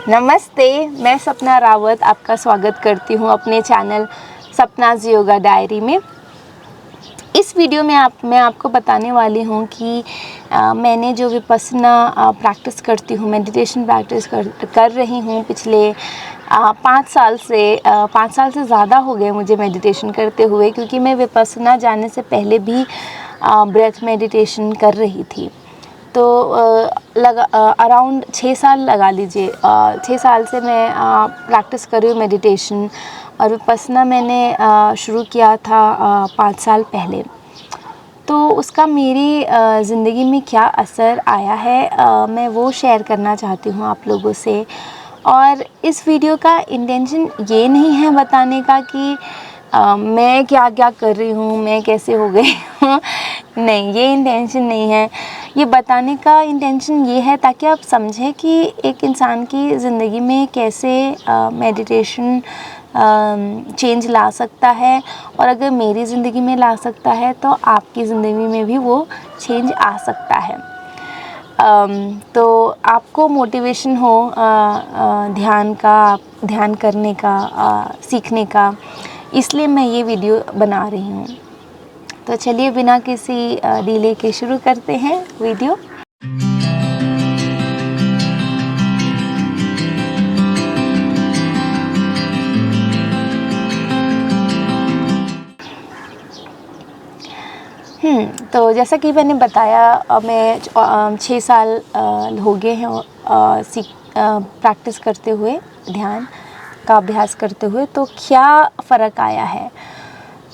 नमस्ते, मैं सपना रावत आपका स्वागत करती हूँ अपने चैनल सपनाज़ योगा डायरी में। इस वीडियो में मैं आपको बताने वाली हूँ कि मैंने जो विपस्सना प्रैक्टिस करती हूँ, मेडिटेशन प्रैक्टिस कर रही हूँ पिछले 5 साल से ज़्यादा हो गए मुझे मेडिटेशन करते हुए, क्योंकि मैं विपस्सना जाने से पहले भी ब्रेथ मेडिटेशन कर रही थी। तो अराउंड 6 साल लगा लीजिए, 6 साल से मैं प्रैक्टिस कर रही हूँ मेडिटेशन, और विपस्सना मैंने शुरू किया था 5 साल पहले। तो उसका मेरी ज़िंदगी में क्या असर आया है, मैं वो शेयर करना चाहती हूँ आप लोगों से। और इस वीडियो का इंटेंशन ये नहीं है बताने का कि मैं क्या क्या कर रही हूँ, मैं कैसे हो गई हूँ नहीं, ये इंटेंशन नहीं है। ये बताने का इंटेंशन ये है ताकि आप समझें कि एक इंसान की ज़िंदगी में कैसे मेडिटेशन चेंज ला सकता है, और अगर मेरी ज़िंदगी में ला सकता है तो आपकी ज़िंदगी में भी वो चेंज आ सकता है। तो आपको मोटिवेशन हो ध्यान करने का, सीखने का, इसलिए मैं ये वीडियो बना रही हूँ। तो चलिए बिना किसी डिले के शुरू करते हैं वीडियो। तो जैसा कि मैंने बताया, मैं 6 साल हो गए हैं प्रैक्टिस करते हुए, ध्यान का अभ्यास करते हुए। तो क्या फ़र्क आया है,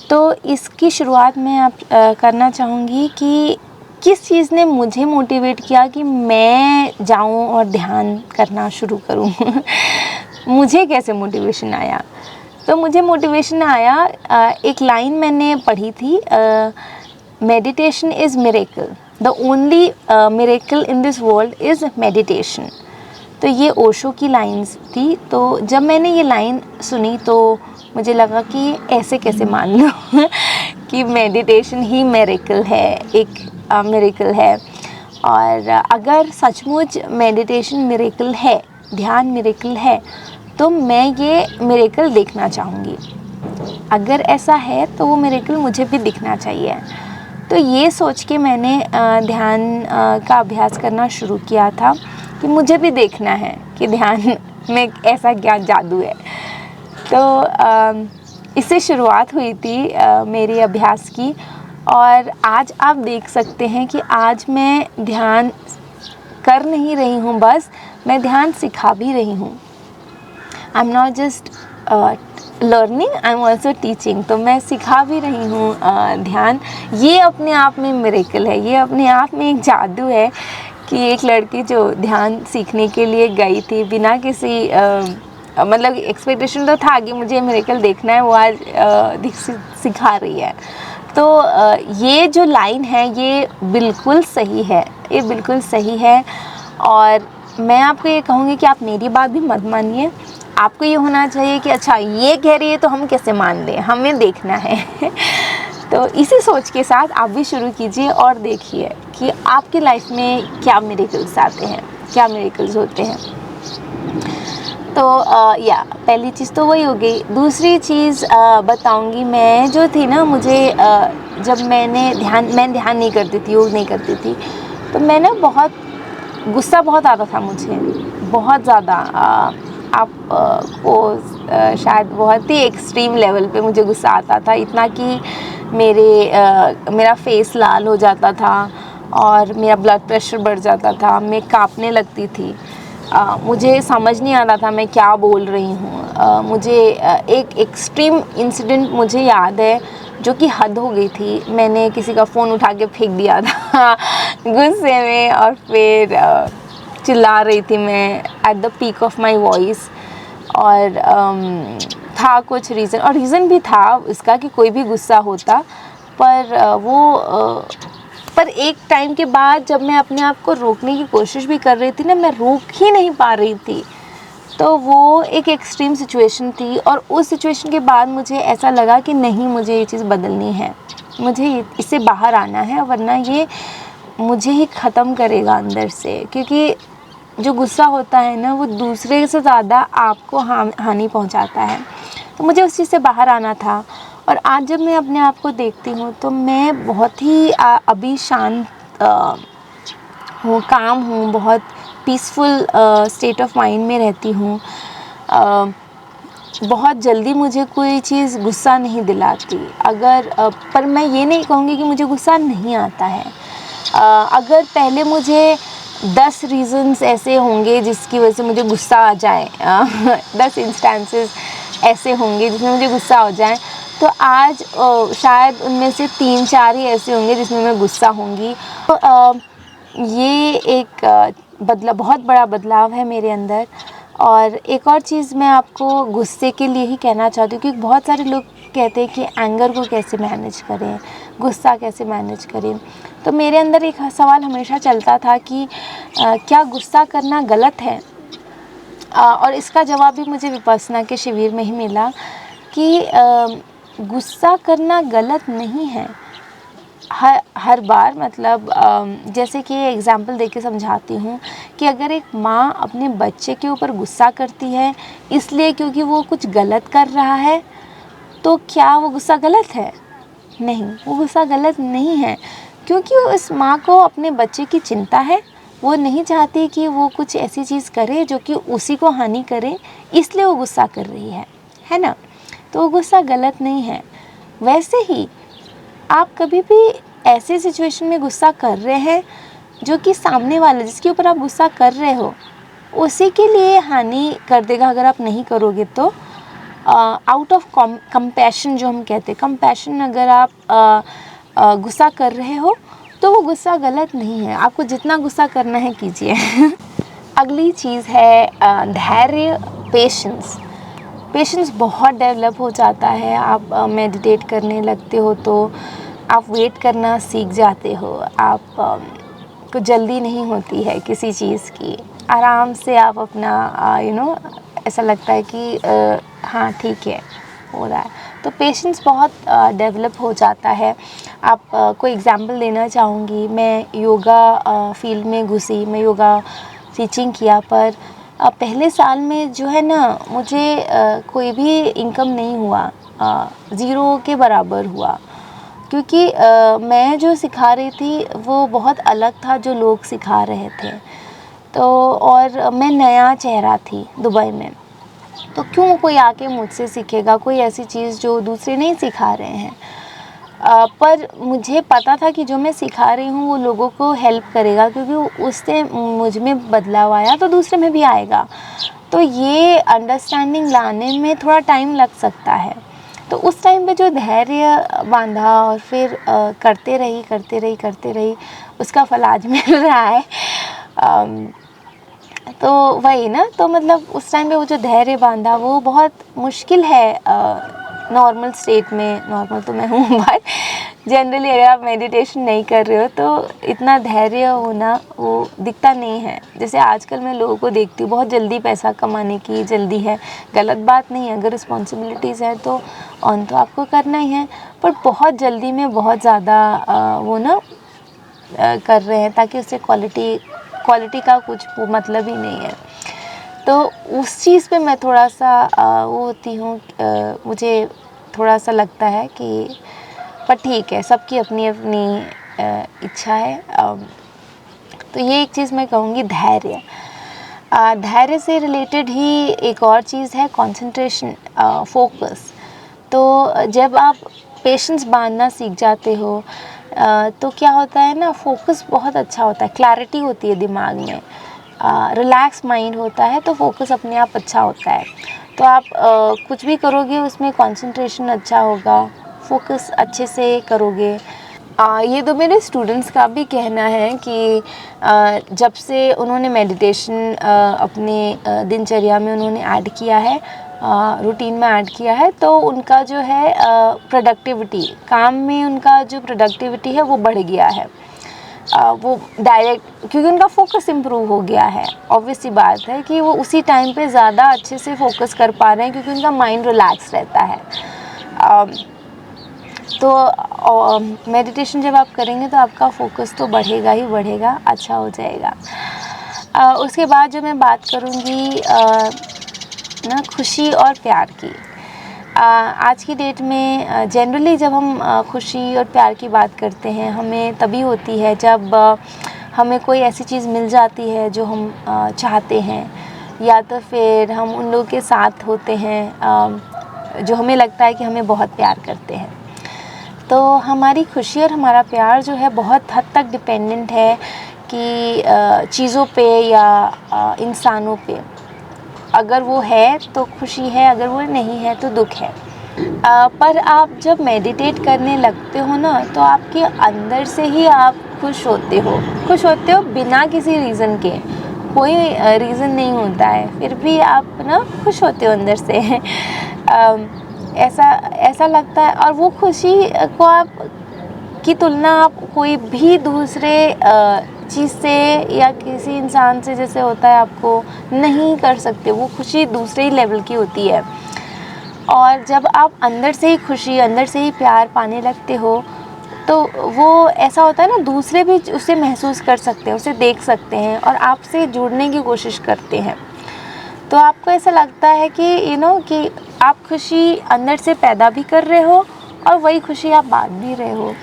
तो इसकी शुरुआत मैं करना चाहूँगी कि किस चीज़ ने मुझे मोटिवेट किया कि मैं जाऊँ और ध्यान करना शुरू करूँ मुझे कैसे मोटिवेशन आया। तो मुझे मोटिवेशन आया, एक लाइन मैंने पढ़ी थी, meditation is miracle, the only miracle in this world is meditation. तो ये ओशो की लाइन्स थी। तो जब मैंने ये लाइन सुनी तो मुझे लगा कि ऐसे कैसे मान लो कि मेडिटेशन ही मिरेकल है, एक मिरेकल है। और अगर सचमुच मेडिटेशन मिरेकल है, ध्यान मिरेकल है, तो मैं ये मिरेकल देखना चाहूँगी। अगर ऐसा है तो वो मिरेकल मुझे भी दिखना चाहिए। तो ये सोच के मैंने ध्यान का अभ्यास करना शुरू किया था कि मुझे भी देखना है कि ध्यान में ऐसा क्या जादू है। तो इससे शुरुआत हुई थी मेरे अभ्यास की, और आज आप देख सकते हैं कि आज मैं ध्यान कर नहीं रही हूँ, बस मैं ध्यान सिखा भी रही हूँ। I am not just learning, I am also teaching. तो मैं सिखा भी रही हूँ ध्यान। ये अपने आप में मिरेकल है, ये अपने आप में एक जादू है कि एक लड़की जो ध्यान सीखने के लिए गई थी बिना किसी मतलब एक्सपेक्टेशन तो था कि मुझे मिरेकल देखना है, वो आज सिखा रही है। तो ये जो लाइन है ये बिल्कुल सही है, ये बिल्कुल सही है। और मैं आपको ये कहूँगी कि आप मेरी बात भी मत मानिए। आपको ये होना चाहिए कि अच्छा ये कह रही है तो हम कैसे मान लें, हमें देखना है तो इसी सोच के साथ आप भी शुरू कीजिए और देखिए कि आपकी लाइफ में क्या मिरेकल्स आते हैं, क्या मिरेकल्स होते हैं। तो पहली चीज़ तो वही हो गई। दूसरी चीज़ बताऊंगी मैं, जो थी ना, मुझे जब मैं ध्यान नहीं करती थी, योग नहीं करती थी, तो मैं ना गुस्सा बहुत आता था मुझे, बहुत ज़्यादा। आप को शायद बहुत ही एक्सट्रीम लेवल पे मुझे गुस्सा आता था, इतना कि मेरा फेस लाल हो जाता था और मेरा ब्लड प्रेशर बढ़ जाता था, मैं कांपने लगती थी। मुझे समझ नहीं आ रहा था मैं क्या बोल रही हूँ। मुझे एक एक्सट्रीम इंसिडेंट मुझे याद है जो कि हद हो गई थी। मैंने किसी का फ़ोन उठा के फेंक दिया था गुस्से में, और फिर चिल्ला रही थी मैं at the peak of my voice. और था कुछ रीज़न, और रीज़न भी था इसका कि कोई भी गुस्सा होता, पर एक टाइम के बाद जब मैं अपने आप को रोकने की कोशिश भी कर रही थी ना, मैं रोक ही नहीं पा रही थी। तो वो एक एक्सट्रीम सिचुएशन थी, और उस सिचुएशन के बाद मुझे ऐसा लगा कि नहीं, मुझे ये चीज़ बदलनी है, मुझे इससे बाहर आना है, वरना ये मुझे ही ख़त्म करेगा अंदर से। क्योंकि जो गुस्सा होता है ना वो दूसरे से ज़्यादा आपको हानि पहुंचाता है। तो मुझे उस चीज़ से बाहर आना था। और आज जब मैं अपने आप को देखती हूँ तो मैं बहुत ही अभी शांत हूँ, काम हूँ, बहुत पीसफुल स्टेट ऑफ माइंड में रहती हूँ। बहुत जल्दी मुझे कोई चीज़ गुस्सा नहीं दिलाती। अगर पर मैं ये नहीं कहूँगी कि मुझे गुस्सा नहीं आता है। अगर पहले मुझे 10 रीज़न्स ऐसे होंगे जिसकी वजह से मुझे गुस्सा आ जाए 10 इंस्टेंसेस ऐसे होंगे जिसमें मुझे गुस्सा हो जाए, तो आज शायद उनमें से 3-4 ही ऐसे होंगे जिसमें मैं गुस्सा होंगी। तो ये एक बहुत बड़ा बदलाव है मेरे अंदर। और एक और चीज़ मैं आपको गुस्से के लिए ही कहना चाहती हूँ, क्योंकि बहुत सारे लोग कहते हैं कि एंगर को कैसे मैनेज करें, गुस्सा कैसे मैनेज करें। तो मेरे अंदर एक सवाल हमेशा चलता था कि क्या गुस्सा करना गलत है? और इसका जवाब भी मुझे विपस्सना के शिविर में ही मिला कि गुस्सा करना गलत नहीं है। हर बार मतलब जैसे कि एग्ज़ाम्पल देके समझाती हूँ कि अगर एक माँ अपने बच्चे के ऊपर गुस्सा करती है इसलिए क्योंकि वो कुछ गलत कर रहा है, तो क्या वो गुस्सा गलत है? नहीं, वो गुस्सा गलत नहीं है, क्योंकि उस माँ को अपने बच्चे की चिंता है। वो नहीं चाहती कि वो कुछ ऐसी चीज़ करे जो कि उसी को हानि करे, इसलिए वो गुस्सा कर रही है ना? तो वो गुस्सा गलत नहीं है। वैसे ही आप कभी भी ऐसे सिचुएशन में गुस्सा कर रहे हैं जो कि सामने वाले जिसके ऊपर आप गुस्सा कर रहे हो उसी के लिए हानि कर देगा अगर आप नहीं करोगे तो। आउट ऑफ कंपैशन जो हम कहते हैं, कंपैशन अगर आप गुस्सा कर रहे हो तो वो गुस्सा गलत नहीं है। आपको जितना गुस्सा करना है कीजिए। अगली चीज़ है धैर्य, पेशेंस। पेशेंस बहुत डेवलप हो जाता है। आप मेडिटेट करने लगते हो तो आप वेट करना सीख जाते हो। आप को जल्दी नहीं होती है किसी चीज़ की। आराम से आप अपना ऐसा लगता है कि हाँ ठीक है, हो रहा है। तो पेशेंस बहुत डेवलप हो जाता है। आप को एग्ज़ाम्पल देना चाहूँगी। मैं योगा फील्ड में घुसी, मैं योगा टीचिंग किया, पर पहले साल में जो है ना मुझे कोई भी इनकम नहीं हुआ, ज़ीरो के बराबर हुआ, क्योंकि मैं जो सिखा रही थी वो बहुत अलग था जो लोग सिखा रहे थे। तो और मैं नया चेहरा थी दुबई में, तो क्यों कोई आके मुझसे सीखेगा कोई ऐसी चीज़ जो दूसरे नहीं सिखा रहे हैं। पर मुझे पता था कि जो मैं सिखा रही हूँ वो लोगों को हेल्प करेगा, क्योंकि उससे मुझ में बदलाव आया तो दूसरे में भी आएगा। तो ये अंडरस्टैंडिंग लाने में थोड़ा टाइम लग सकता है। तो उस टाइम पे जो धैर्य बांधा और फिर करते रही, उसका फल आज मिल रहा है। तो वही ना, तो मतलब उस टाइम पे वो जो धैर्य बांधा वो बहुत मुश्किल है नॉर्मल स्टेट में। नॉर्मल तो मैं हूँ, बट जनरली अगर आप मेडिटेशन नहीं कर रहे हो तो इतना धैर्य होना वो दिखता नहीं है। जैसे आजकल मैं लोगों को देखती हूँ, बहुत जल्दी पैसा कमाने की जल्दी है। गलत बात नहीं है, अगर रिस्पॉन्सिबिलिटीज़ है तो ऑन तो आपको करना ही है, पर बहुत जल्दी में बहुत ज़्यादा वो ना कर रहे हैं ताकि उससे क्वालिटी का कुछ मतलब ही नहीं है। तो उस चीज़ पे मैं थोड़ा सा वो होती हूँ, मुझे थोड़ा सा लगता है कि पर ठीक है, सबकी अपनी अपनी इच्छा है। तो ये एक चीज़ मैं कहूँगी धैर्य। धैर्य से रिलेटेड ही एक और चीज़ है कंसंट्रेशन, फोकस। तो जब आप पेशेंस बांधना सीख जाते हो तो क्या होता है ना, फोकस बहुत अच्छा होता है, क्लैरिटी होती है दिमाग में, रिलैक्स माइंड होता है, तो फोकस अपने आप अच्छा होता है। तो आप कुछ भी करोगे उसमें कंसंट्रेशन अच्छा होगा, फोकस अच्छे से करोगे। ये तो मेरे स्टूडेंट्स का भी कहना है कि जब से उन्होंने मेडिटेशन अपने दिनचर्या में उन्होंने ऐड किया है, रूटीन में ऐड किया है, तो उनका जो है प्रोडक्टिविटी, काम में उनका जो प्रोडक्टिविटी है वो बढ़ गया है। वो डायरेक्ट, क्योंकि उनका फोकस इम्प्रूव हो गया है। ऑब्वियस सी बात है कि वो उसी टाइम पे ज़्यादा अच्छे से फोकस कर पा रहे हैं क्योंकि उनका माइंड रिलैक्स रहता है। तो मेडिटेशन जब आप करेंगे तो आपका फोकस तो बढ़ेगा ही बढ़ेगा, अच्छा हो जाएगा। उसके बाद जो मैं बात करूँगी ना खुशी और प्यार की। आज की डेट में जनरली जब हम खुशी और प्यार की बात करते हैं, हमें तभी होती है जब हमें कोई ऐसी चीज़ मिल जाती है जो हम चाहते हैं, या तो फिर हम उन लोगों के साथ होते हैं जो हमें लगता है कि हमें बहुत प्यार करते हैं। तो हमारी खुशी और हमारा प्यार जो है बहुत हद तक डिपेंडेंट है कि चीज़ों पे या इंसानों पे। अगर वो है तो खुशी है, अगर वो नहीं है तो दुख है। पर आप जब मेडिटेट करने लगते हो ना, तो आपके अंदर से ही आप खुश होते हो बिना किसी रीज़न के। कोई रीज़न नहीं होता है, फिर भी आप ना खुश होते हो अंदर से। ऐसा लगता है, और वो खुशी को आप की तुलना आप कोई भी दूसरे चीज़ से या किसी इंसान से जैसे होता है आपको नहीं कर सकते। वो खुशी दूसरे ही लेवल की होती है। और जब आप अंदर से ही खुशी, अंदर से ही प्यार पाने लगते हो, तो वो ऐसा होता है ना, दूसरे भी उसे महसूस कर सकते हैं, उसे देख सकते हैं और आपसे जुड़ने की कोशिश करते हैं। तो आपको ऐसा लगता है कि कि आप खुशी अंदर से पैदा भी कर रहे हो और वही खुशी आप बांट भी रहे हो।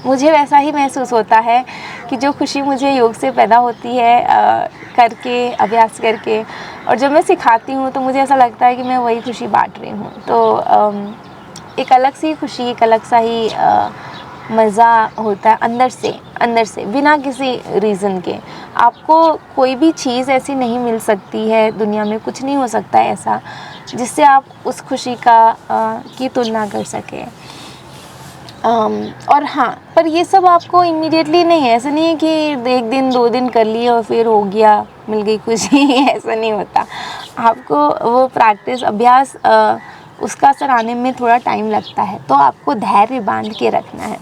मुझे वैसा ही महसूस होता है कि जो खुशी मुझे योग से पैदा होती है करके, अभ्यास करके, और जब मैं सिखाती हूँ तो मुझे ऐसा लगता है कि मैं वही खुशी बांट रही हूँ। तो एक अलग सी खुशी, एक अलग सा ही मज़ा होता है अंदर से बिना किसी रीज़न के। आपको कोई भी चीज़ ऐसी नहीं मिल सकती है दुनिया में, कुछ नहीं हो सकता है ऐसा जिससे आप उस खुशी की तुलना कर सकें। और हाँ, पर ये सब आपको इमीडिएटली नहीं है, ऐसा नहीं है कि 1 दिन 2 दिन कर लिए और फिर हो गया, मिल गई खुशी। ऐसा नहीं होता। आपको वो प्रैक्टिस, अभ्यास उसका असर आने में थोड़ा टाइम लगता है, तो आपको धैर्य बांध के रखना है।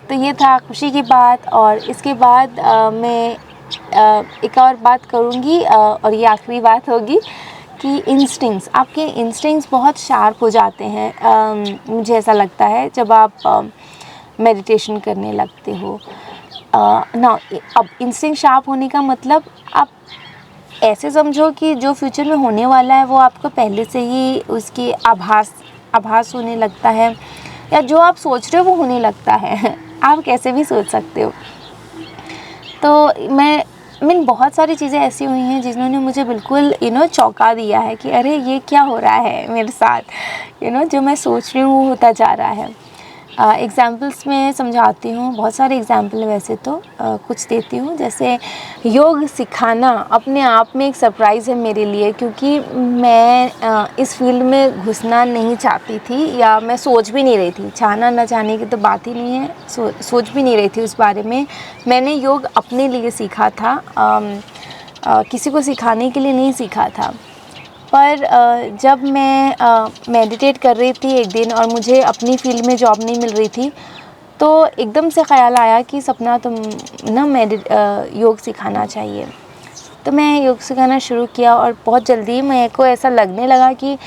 तो ये था खुशी की बात। और इसके बाद मैं एक और बात करूँगी और ये आखिरी बात होगी कि इंस्टिंक्ट्स, आपके इंस्टिंक्ट्स बहुत शार्प हो जाते हैं। मुझे ऐसा लगता है जब आप मेडिटेशन करने लगते हो ना। अब इंस्टिंक्ट शार्प होने का मतलब आप ऐसे समझो कि जो फ्यूचर में होने वाला है वो आपको पहले से ही उसकी आभास होने लगता है, या जो आप सोच रहे हो वो होने लगता है। आप कैसे भी सोच सकते हो। तो मैं बहुत सारी चीज़ें ऐसी हुई हैं जिन्होंने मुझे बिल्कुल चौंका दिया है कि अरे ये क्या हो रहा है मेरे साथ। जो मैं सोच रही हूँ वो होता जा रहा है। एग्ज़ाम्पल्स में समझाती हूँ, बहुत सारे एग्ज़ाम्पल वैसे तो कुछ देती हूँ। जैसे योग सिखाना अपने आप में एक सरप्राइज़ है मेरे लिए, क्योंकि मैं इस फील्ड में घुसना नहीं चाहती थी, या मैं सोच भी नहीं रही थी। चाहना ना चाहने की तो बात ही नहीं है, सोच भी नहीं रही थी उस बारे में। मैंने योग अपने लिए सीखा था, किसी को सिखाने के लिए नहीं सीखा था। पर जब मैं मेडिटेट कर रही थी एक दिन और मुझे अपनी फ़ील्ड में जॉब नहीं मिल रही थी, तो एकदम से ख़्याल आया कि सपना तुम ना योग सिखाना चाहिए। तो मैं योग सिखाना शुरू किया और बहुत जल्दी मेरे को ऐसा लगने लगा कि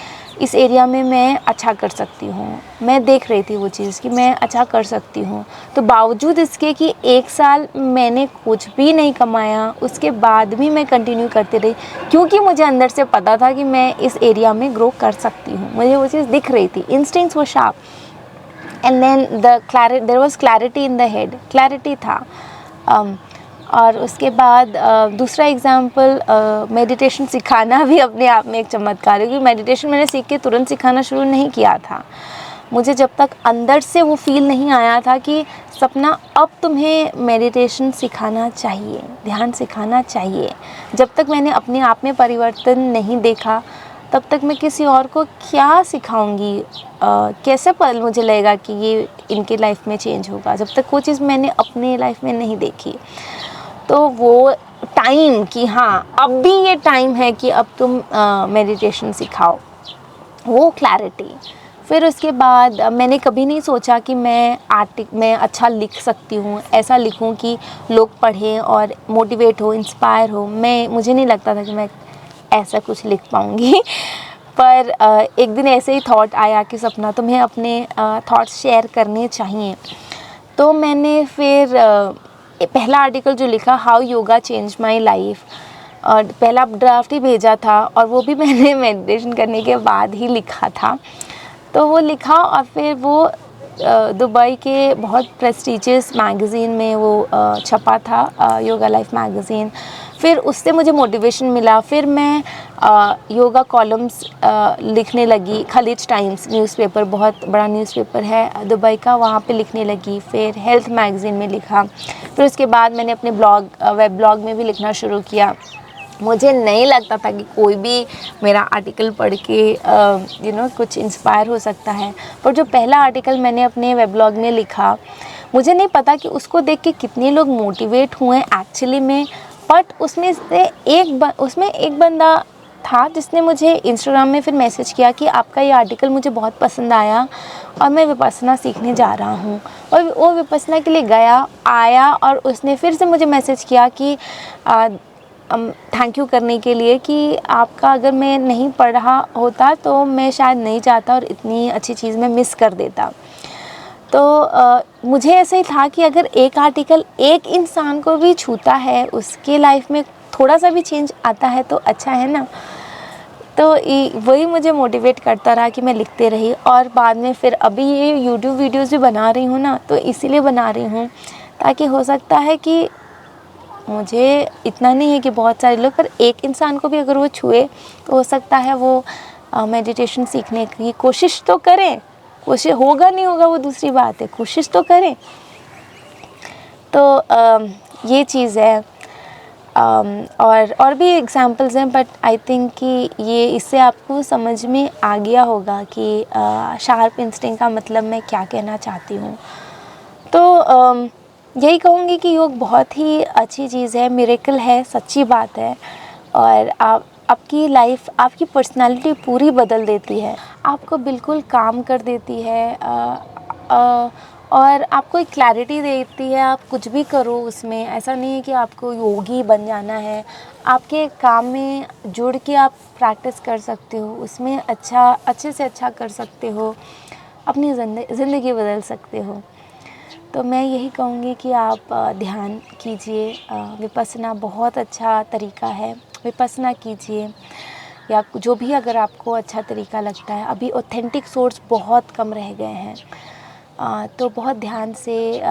इस एरिया में मैं अच्छा कर सकती हूँ। मैं देख रही थी वो चीज़ कि मैं अच्छा कर सकती हूँ। तो बावजूद इसके कि 1 साल मैंने कुछ भी नहीं कमाया, उसके बाद भी मैं कंटिन्यू करती रही, क्योंकि मुझे अंदर से पता था कि मैं इस एरिया में ग्रो कर सकती हूँ। मुझे वो चीज़ दिख रही थी, instincts were sharp. And then there was clarity in the head, clarity था। और उसके बाद दूसरा एग्ज़ाम्पल, मेडिटेशन सिखाना भी अपने आप में एक चमत्कार है, क्योंकि मेडिटेशन मैंने सीख के तुरंत सिखाना शुरू नहीं किया था। मुझे जब तक अंदर से वो फील नहीं आया था कि सपना अब तुम्हें मेडिटेशन सिखाना चाहिए, ध्यान सिखाना चाहिए, जब तक मैंने अपने आप में परिवर्तन नहीं देखा, तब तक मैं किसी और को क्या सिखाऊंगी। कैसे पल मुझे लगेगा कि ये इनके लाइफ में चेंज होगा, जब तक वो चीज़ मैंने अपने लाइफ में नहीं देखी। तो वो टाइम कि हाँ अब भी ये टाइम है कि अब तुम मेडिटेशन सिखाओ, वो क्लैरिटी। फिर उसके बाद मैंने कभी नहीं सोचा कि मैं अच्छा लिख सकती हूँ, ऐसा लिखूँ कि लोग पढ़ें और मोटिवेट हो, इंस्पायर हो। मुझे नहीं लगता था कि मैं ऐसा कुछ लिख पाऊँगी। पर एक दिन ऐसे ही थॉट आया कि सपना तुम्हें अपने थॉट्स शेयर करने चाहिए। तो मैंने फिर पहला आर्टिकल जो लिखा, how yoga change my life, और पहला ड्राफ्ट ही भेजा था और वो भी मैंने मेडिटेशन करने के बाद ही लिखा था। तो वो लिखा और फिर वो दुबई के बहुत प्रेस्टीजियस मैगज़ीन में वो छपा था, योगा लाइफ मैगज़ीन। फिर उससे मुझे मोटिवेशन मिला, फिर मैं योगा कॉलम्स लिखने लगी। खलीज टाइम्स न्यूज़पेपर, बहुत बड़ा न्यूज़पेपर है दुबई का, वहाँ पे लिखने लगी। फिर हेल्थ मैगज़ीन में लिखा। फिर उसके बाद मैंने अपने ब्लॉग, वेब ब्लॉग में भी लिखना शुरू किया। मुझे नहीं लगता था कि कोई भी मेरा आर्टिकल पढ़ के कुछ इंस्पायर हो सकता है, पर जो पहला आर्टिकल मैंने अपने वेब ब्लॉग में लिखा, मुझे नहीं पता कि उसको देख के कितने लोग मोटिवेट हुए एक्चुअली में। बट उसमें एक बंदा था जिसने मुझे इंस्टाग्राम में फिर मैसेज किया कि आपका ये आर्टिकल मुझे बहुत पसंद आया और मैं विपස්සना सीखने जा रहा हूँ। और वो विपස්සना के लिए आया और उसने फिर से मुझे मैसेज किया कि थैंक यू करने के लिए कि आपका अगर मैं नहीं पढ़ रहा होता तो मैं शायद नहीं जाता और इतनी अच्छी चीज़ मैं मिस कर देता। तो मुझे ऐसा ही था कि अगर एक आर्टिकल एक इंसान को भी छूता है, उसके लाइफ में थोड़ा सा भी चेंज आता है तो अच्छा है ना। तो वही मुझे मोटिवेट करता रहा कि मैं लिखते रही। और बाद में फिर अभी ये यूट्यूब वीडियोज़ भी बना रही हूँ ना, तो इसीलिए बना रही हूँ ताकि हो सकता है कि मुझे इतना नहीं है कि बहुत सारे लोग, पर एक इंसान को भी अगर वो छुए तो हो सकता है वो मेडिटेशन सीखने की कोशिश तो करें। कोशिश होगा नहीं होगा वो दूसरी बात है, कोशिश तो करें। तो ये चीज़ है। और भी एग्जांपल्स हैं, बट आई थिंक कि ये इससे आपको समझ में आ गया होगा कि शार्प इंस्टिंक्ट का मतलब मैं क्या कहना चाहती हूँ। तो यही कहूँगी कि योग बहुत ही अच्छी चीज़ है, मिरेकल है, सच्ची बात है। और आपकी लाइफ, आपकी पर्सनालिटी पूरी बदल देती है, आपको बिल्कुल काम कर देती है। और आपको एक क्लैरिटी देती है। आप कुछ भी करो उसमें, ऐसा नहीं है कि आपको योगी बन जाना है। आपके काम में जुड़ के आप प्रैक्टिस कर सकते हो, उसमें अच्छे से अच्छा कर सकते हो, अपनी ज़िंदगी बदल सकते हो। तो मैं यही कहूँगी कि आप ध्यान कीजिए। विपස්සना बहुत अच्छा तरीका है, विपස්සना कीजिए, या जो भी अगर आपको अच्छा तरीका लगता है। अभी ऑथेंटिक सोर्स बहुत कम रह गए हैं, तो बहुत ध्यान से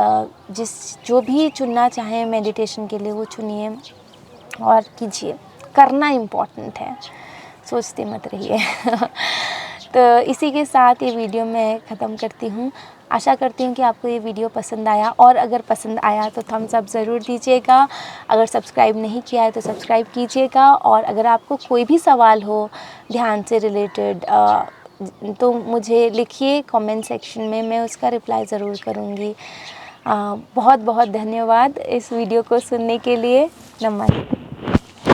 जो भी चुनना चाहें मेडिटेशन के लिए वो चुनिए और कीजिए। करना इम्पॉर्टेंट है, सोचते मत रहिए। तो इसी के साथ ये वीडियो मैं ख़त्म करती हूँ। आशा करती हूँ कि आपको ये वीडियो पसंद आया, और अगर पसंद आया तो थम्स अप ज़रूर दीजिएगा। अगर सब्सक्राइब नहीं किया है तो सब्सक्राइब कीजिएगा। और अगर आपको कोई भी सवाल हो ध्यान से रिलेटेड तो मुझे लिखिए कमेंट सेक्शन में, मैं उसका रिप्लाई ज़रूर करूँगी। बहुत बहुत धन्यवाद इस वीडियो को सुनने के लिए। नमस्ते।